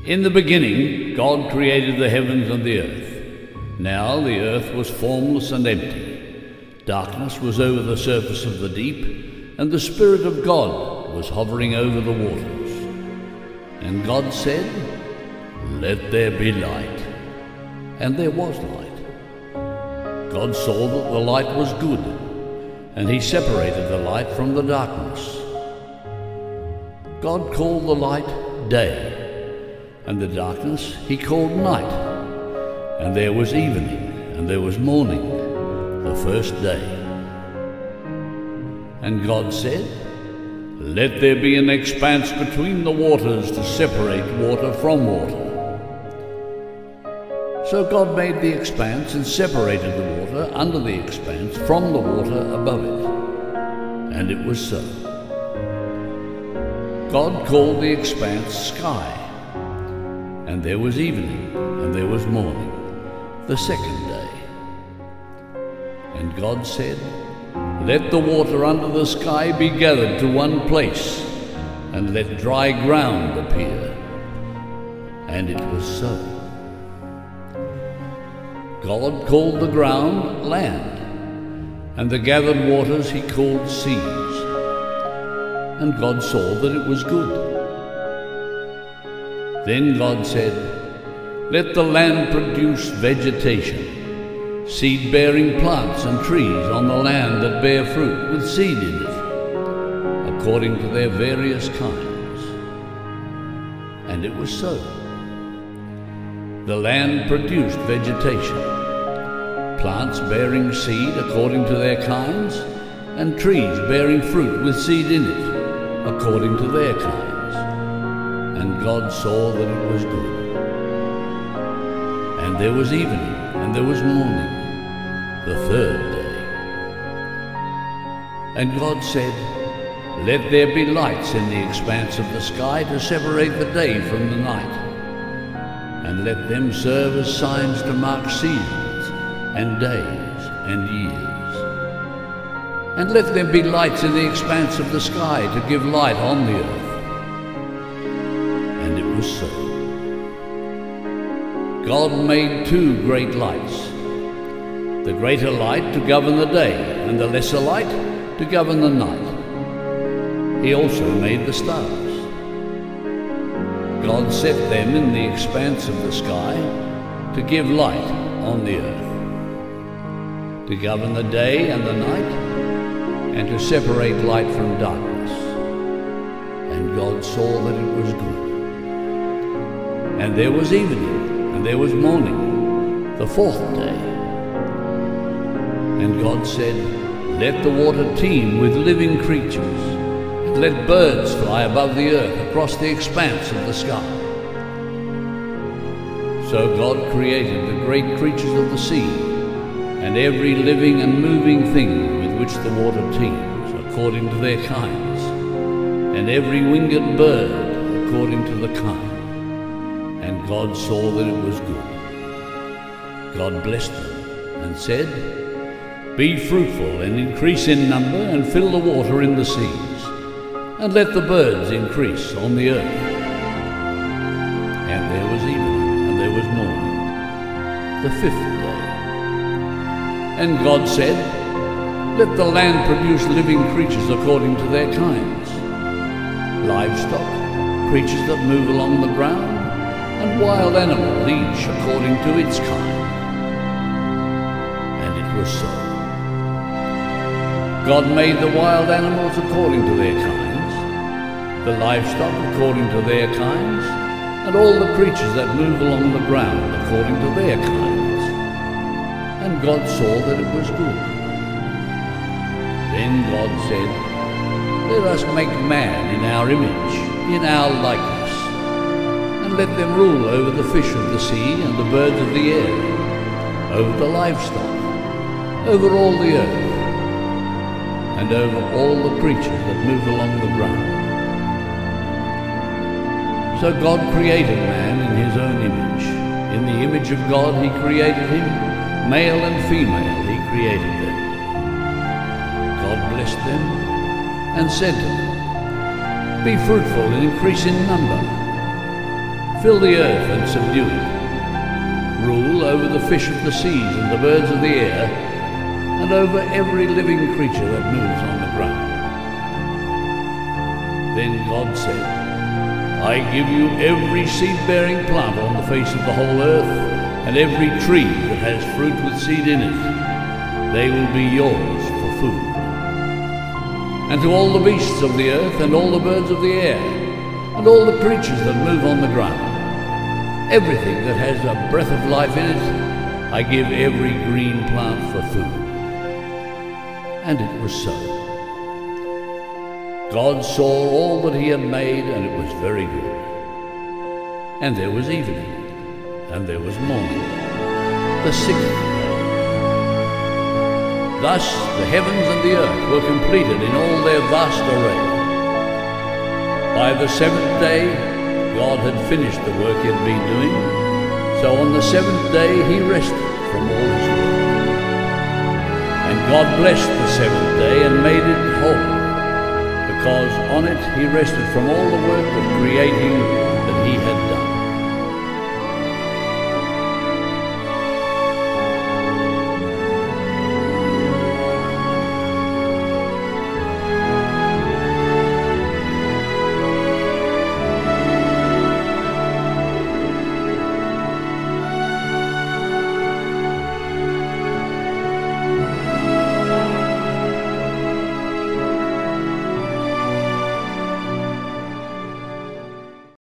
In the beginning, God created the heavens and the earth. Now the earth was formless and empty. Darkness was over the surface of the deep, and the Spirit of God was hovering over the waters. And God said, "Let there be light." And there was light. God saw that the light was good, and He separated the light from the darkness. God called the light day, and the darkness He called night. And there was evening, and there was morning, the first day. And God said, "Let there be an expanse between the waters to separate water from water." So God made the expanse and separated the water under the expanse from the water above it. And it was so. God called the expanse sky. And there was evening, and there was morning, the second day. And God said, "Let the water under the sky be gathered to one place, and let dry ground appear." And it was so. God called the ground land, and the gathered waters He called seas. And God saw that it was good. Then God said, "Let the land produce vegetation, seed-bearing plants and trees on the land that bear fruit with seed in it, according to their various kinds." And it was so. The land produced vegetation, plants bearing seed according to their kinds, and trees bearing fruit with seed in it, according to their kinds. And God saw that it was good. And there was evening, and there was morning, the third day. And God said, "Let there be lights in the expanse of the sky to separate the day from the night, and let them serve as signs to mark seasons and days and years. And let them be lights in the expanse of the sky to give light on the earth." And it was so. God made two great lights, the greater light to govern the day, and the lesser light to govern the night. He also made the stars. God set them in the expanse of the sky to give light on the earth, to govern the day and the night, and to separate light from darkness. And God saw that it was good. And there was evening, and there was morning, the fourth day. And God said, "Let the water teem with living creatures, and let birds fly above the earth across the expanse of the sky." So God created the great creatures of the sea, and every living and moving thing with which the water teems, according to their kinds, and every winged bird according to the kind. And God saw that it was good. God blessed them and said, "Be fruitful and increase in number, and fill the water in the seas, and let the birds increase on the earth." And there was evening, and there was morning, the fifth day. And God said, "Let the land produce living creatures according to their kinds, livestock, creatures that move along the ground, and wild animals each according to its kind." And it was so. God made the wild animals according to their kinds, the livestock according to their kinds, and all the creatures that move along the ground according to their kinds. And God saw that it was good. Then God said, "Let us make man in our image, in our likeness, and let them rule over the fish of the sea and the birds of the air, over the livestock, over all the earth, and over all the creatures that move along the ground." So God created man in His own image. In the image of God He created him, male and female He created them. God blessed them and said to them, "Be fruitful and increase in number. Fill the earth and subdue it. Rule over the fish of the seas and the birds of the air, and over every living creature that moves on the ground. Then God said, I give you every seed-bearing plant on the face of the whole earth, and every tree that has fruit with seed in it. They will be yours for food. And to all the beasts of the earth, and all the birds of the air, and all the creatures that move on the ground, everything that has a breath of life in it, I give every green plant for food. And it was so. God saw all that he had made, and it was very good. And there was evening, and there was morning, the sixth day. Thus the heavens and the earth were completed in all their vast array. By the seventh day, God had finished the work he had been doing, so on the seventh day he rested from all his work. And God blessed the seventh day and made it holy, because on it he rested from all the work of creating that he had